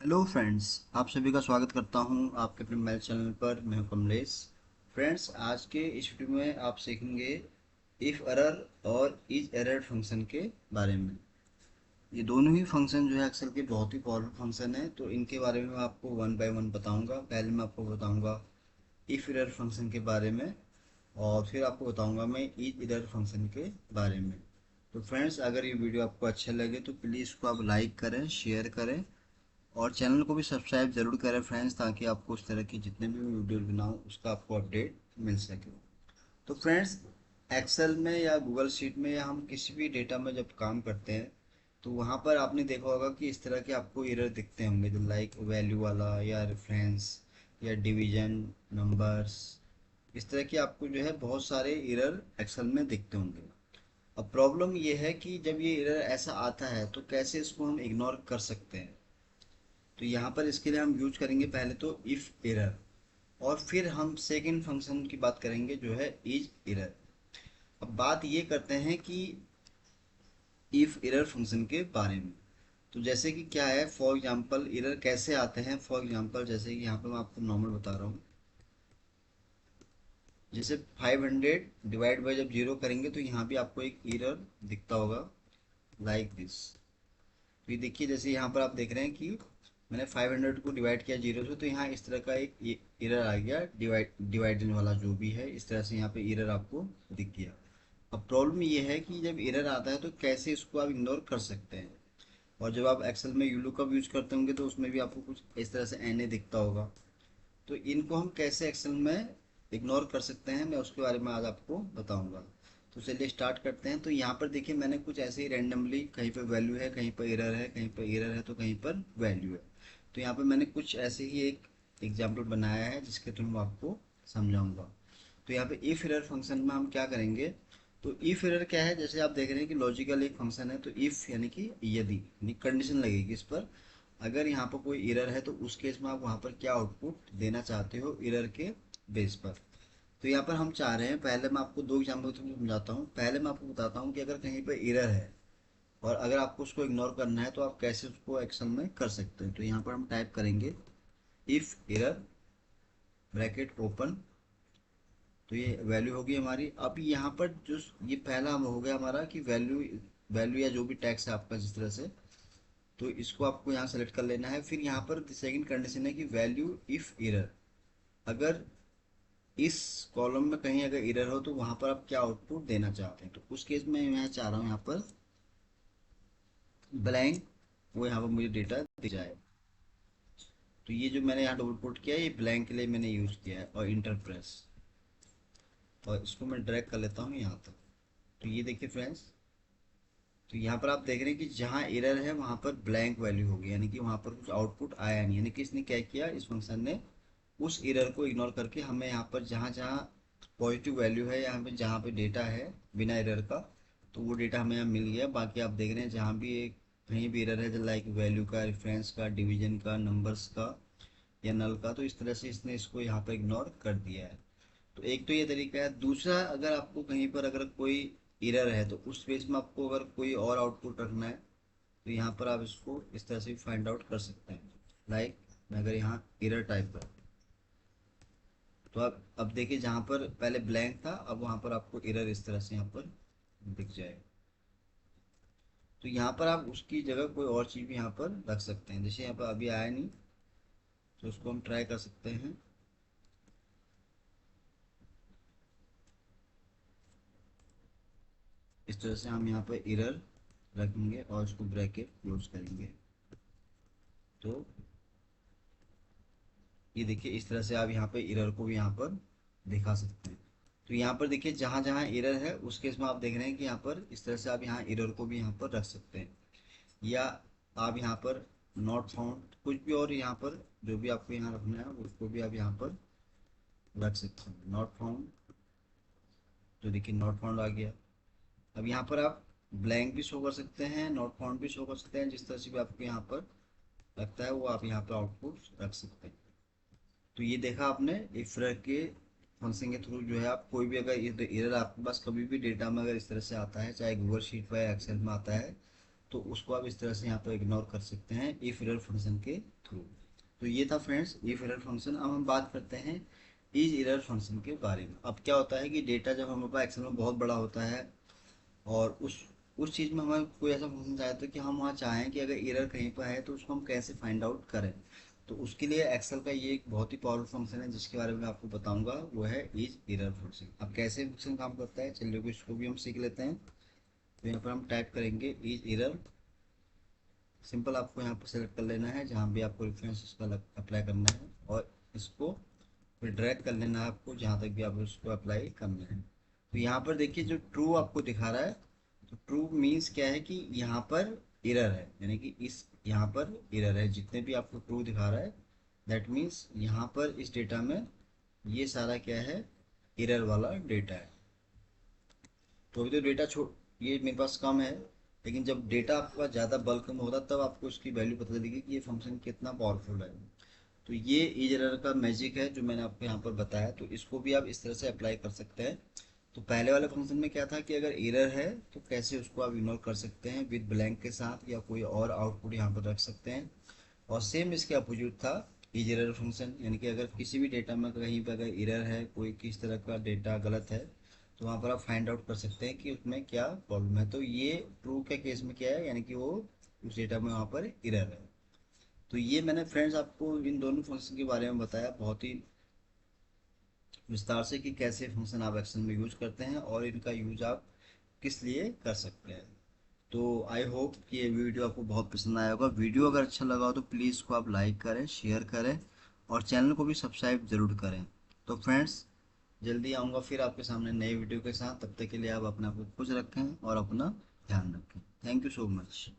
Hello friends, आप सभी का स्वागत करता हूं आपके अपने मेल चैनल पर। मैं हूं कमलेश। फ्रेंड्स, आज के इस वीडियो में आप सीखेंगे इफ़ एरर और इज एरर फंक्शन के बारे में। ये दोनों ही फंक्शन जो है एक्सेल के बहुत ही पावरफुल फंक्शन है, तो इनके बारे में मैं आपको वन बाय वन बताऊंगा। पहले मैं आपको बताऊंगा इफ़ एरर फंक्शन के बारे में, और फिर आपको बताऊंगा मैं इज एरर फंक्शन के बारे में। तो फ्रेंड्स, अगर ये वीडियो आपको अच्छा लगे तो प्लीज़ इसको आप लाइक करें, शेयर करें और चैनल को भी सब्सक्राइब जरूर करें फ्रेंड्स, ताकि आपको उस तरह की जितने भी वीडियो बनाऊँ उसका आपको अपडेट मिल सके। तो फ्रेंड्स, एक्सेल में या गूगल शीट में या हम किसी भी डेटा में जब काम करते हैं तो वहाँ पर आपने देखा होगा कि इस तरह के आपको एरर दिखते होंगे, जो लाइक वैल्यू वाला या रेफरेंस या डिवीजन नंबर्स। इस तरह की आपको जो है बहुत सारे एरर एक्सेल में दिखते होंगे। अब प्रॉब्लम ये है कि जब ये एरर ऐसा आता है तो कैसे इसको हम इग्नोर कर सकते हैं। तो यहाँ पर इसके लिए हम यूज करेंगे पहले तो इफ एरर, और फिर हम सेकंड फंक्शन की बात करेंगे जो है इज एरर। अब बात ये करते हैं कि इफ एरर फंक्शन के बारे में। तो जैसे कि क्या है, फॉर एग्जांपल एरर कैसे आते हैं। फॉर एग्जांपल जैसे कि यहाँ पर मैं आपको नॉर्मल बता रहा हूँ। जैसे 500 डिवाइड बाई जब जीरो करेंगे तो यहाँ भी आपको एक एरर दिखता होगा, लाइक दिस। तो ये देखिए, जैसे यहाँ पर आप देख रहे हैं कि मैंने 500 को डिवाइड किया जीरो से, तो यहाँ इस तरह का एक एरर आ गया, डिवाइडेड वाला जो भी है, इस तरह से यहाँ पे एरर आपको दिख गया। अब प्रॉब्लम ये है कि जब एरर आता है तो कैसे इसको आप इग्नोर कर सकते हैं। और जब आप एक्सेल में यूलुकअप यूज करते होंगे तो उसमें भी आपको कुछ इस तरह से एन ए दिखता होगा। तो इनको हम कैसे एक्सेल में इग्नोर कर सकते हैं, मैं उसके बारे में आज आपको बताऊंगा। तो चलिए स्टार्ट करते हैं। तो यहाँ पर देखिए, मैंने कुछ ऐसे ही रैंडमली, कहीं पर वैल्यू है, कहीं पर एरर है, कहीं पर एरर है तो कहीं पर वैल्यू है। तो यहाँ पर मैंने कुछ ऐसे ही एक एग्जाम्पल बनाया है जिसके थ्रू मैं आपको समझाऊंगा। तो यहाँ पे इफ एरर फंक्शन में हम क्या करेंगे। तो इफ एरर क्या है, जैसे आप देख रहे हैं कि लॉजिकल एक फंक्शन है, तो इफ यानी कि यदि, यानी कंडीशन लगेगी इस पर। अगर यहाँ पर कोई एरर है तो उस केस में आप वहाँ पर क्या आउटपुट देना चाहते हो एरर के बेस पर। तो यहाँ पर हम चाह रहे हैं, पहले मैं आपको दो एग्जाम्पल समझाता हूँ। पहले मैं आपको बताता हूँ कि अगर कहीं पर एरर है और अगर आपको उसको इग्नोर करना है तो आप कैसे उसको एक्शन में कर सकते हैं। तो यहाँ पर हम टाइप करेंगे इफ एरर, ब्रैकेट ओपन। तो ये वैल्यू होगी हमारी। अब यहाँ पर जो ये पहला हो गया हमारा कि वैल्यू, वैल्यू या जो भी टैक्स है आपका जिस तरह से, तो इसको आपको यहाँ सेलेक्ट कर लेना है। फिर यहाँ पर सेकंड कंडीशन है कि वैल्यू इफ एरर, अगर इस कॉलम में कहीं अगर एरर हो तो वहां पर आप क्या आउटपुट देना चाहते हैं। तो उस केस में मैं चाह रहा हूँ यहाँ पर ब्लैंक, वो यहाँ पर मुझे डेटा दे जाए। तो ये जो मैंने यहाँ डबल कोट किया है ये ब्लैंक के लिए मैंने यूज किया है, और इंटर प्रेस, और इसको मैं ड्रैग कर लेता हूँ यहाँ तक। तो ये देखिए फ्रेंड्स, तो यहाँ पर आप देख रहे हैं कि जहाँ एरर है वहाँ पर ब्लैंक वैल्यू होगी, यानी कि वहाँ पर कुछ आउटपुट आया नहीं। यानी कि इसने क्या किया, इस फंक्शन ने उस एरर को इग्नोर करके हमें यहाँ पर जहाँ जहाँ पॉजिटिव वैल्यू है, यहाँ पे जहाँ पे डेटा है बिना एरर का, तो वो डेटा हमें यहाँ मिल गया। बाकी आप देख रहे हैं जहाँ भी एक कहीं भी एरर है, लाइक वैल्यू का, रेफरेंस का, डिवीजन का, नंबर्स का या नल का, तो इस तरह से इसने इसको यहाँ पर इग्नोर कर दिया है। तो एक तो ये तरीका है। दूसरा, अगर आपको कहीं पर अगर कोई एरर है तो उस केस में आपको अगर कोई और आउटपुट रखना है तो यहाँ पर आप इसको इस तरह से फाइंड आउट कर सकते हैं। लाइक मैं अगर यहाँ एरर टाइप कर, तो आप अब देखिए जहाँ पर पहले ब्लैंक था अब वहाँ पर आपको एरर इस तरह से यहाँ पर दिख जाएगा। तो यहाँ पर आप उसकी जगह कोई और चीज़ भी यहाँ पर रख सकते हैं। जैसे यहाँ पर अभी आया नहीं, तो उसको हम ट्राई कर सकते हैं। इस तरह से हम यहाँ पर एरर रखेंगे और उसको ब्रैकेट क्लोज करेंगे। तो ये देखिए, इस तरह से आप यहाँ पे एरर को भी यहाँ पर दिखा सकते हैं। तो यहाँ पर देखिए जहाँ जहाँ एरर है उस केस में आप देख रहे हैं कि यहाँ पर इस तरह से आप यहाँ एरर को भी यहाँ पर रख सकते हैं। या आप यहाँ पर नॉट फाउंड कुछ भी और यहाँ पर जो भी आपको यहाँ रखना है उसको भी आप यहाँ पर रख सकते हैं। नॉट फाउंड, तो देखिए नॉट फाउंड आ गया। अब यहाँ पर आप ब्लैंक भी शो कर सकते हैं, नॉट फाउंड भी शो कर सकते हैं, जिस तरह से भी आपको यहाँ पर लगता है वो आप यहाँ पर आउटपुट रख सकते हैं। तो ये देखा आपने, इफ के फंक्शन के थ्रू जो है आप कोई भी अगर एरर आपके पास कभी भी डेटा में अगर इस तरह से आता है, चाहे गूगल शीट पर या एक्सेल में आता है, तो उसको आप इस तरह से यहाँ पर इग्नोर कर सकते हैं इफ एरर फंक्शन के थ्रू। तो ये था फ्रेंड्स इफ एरर फंक्शन। अब हम बात करते हैं इज एरर फंक्शन के बारे में। अब क्या होता है कि डेटा जब हमारे पास एक्सेल में बहुत बड़ा होता है और उस चीज़ में हमें कोई ऐसा फंक्शन चाहिए था कि हम वहाँ चाहें कि अगर एरर कहीं पर है तो उसको हम कैसे फाइंड आउट करें। तो उसके लिए एक्सेल का ये एक बहुत ही पावरफुल फंक्शन है जिसके बारे में आपको बताऊंगा, वो है इज एरर फंक्शन। अब कैसे फंक्शन काम करता है चलिए इसको भी हम सीख लेते हैं। तो यहाँ पर हम टाइप करेंगे इज एरर। सिंपल आपको यहाँ पर सेलेक्ट कर लेना है जहाँ भी आपको रेफरेंस उसका अप्लाई करना है और इसको फिर ड्रैग कर लेना है आपको जहाँ तक भी आप उसको अप्लाई करना है। तो यहाँ पर देखिए जो ट्रू आपको दिखा रहा है, तो ट्रू मीन्स क्या है कि यहाँ पर एरर है, यानी कि इस यहाँ पर एरर है। जितने भी आपको ट्रू दिखा रहा है दैट मीन्स यहाँ पर इस डेटा में ये सारा क्या है, एरर वाला डेटा है। तो अभी तो डेटा ये मेरे पास कम है, लेकिन जब डेटा आपके पास ज़्यादा बल्क में होता तब आपको इसकी वैल्यू पता चलेगी कि ये फंक्शन कितना पावरफुल है। तो ये इज एरर का मैजिक है जो मैंने आपको यहाँ पर बताया, तो इसको भी आप इस तरह से अप्लाई कर सकते हैं। तो पहले वाले फंक्शन में क्या था कि अगर एरर है तो कैसे उसको आप इग्नोर कर सकते हैं विद ब्लैंक के साथ, या कोई और आउटपुट यहाँ पर रख सकते हैं। और सेम इसके अपोजिट था इज एरर फंक्शन, यानी कि अगर किसी भी डेटा में कहीं पर अगर एरर है, कोई किस तरह का डेटा गलत है, तो वहाँ पर आप फाइंड आउट कर सकते हैं कि उसमें क्या प्रॉब्लम है। तो ये ट्रू के केस में क्या है, यानी कि वो उस डेटा में वहाँ पर एरर है। तो ये मैंने फ्रेंड्स आपको इन दोनों फंक्शन के बारे में बताया बहुत ही विस्तार से कि कैसे फंक्शन आप एक्सेल में यूज करते हैं और इनका यूज आप किस लिए कर सकते हैं। तो आई होप कि ये वीडियो आपको बहुत पसंद आया होगा। वीडियो अगर अच्छा लगा हो तो प्लीज़ इसको आप लाइक करें, शेयर करें और चैनल को भी सब्सक्राइब जरूर करें। तो फ्रेंड्स जल्दी आऊँगा फिर आपके सामने नए वीडियो के साथ, तब तक के लिए आप अपने आप को खुश रखें और अपना ध्यान रखें। Thank you so much.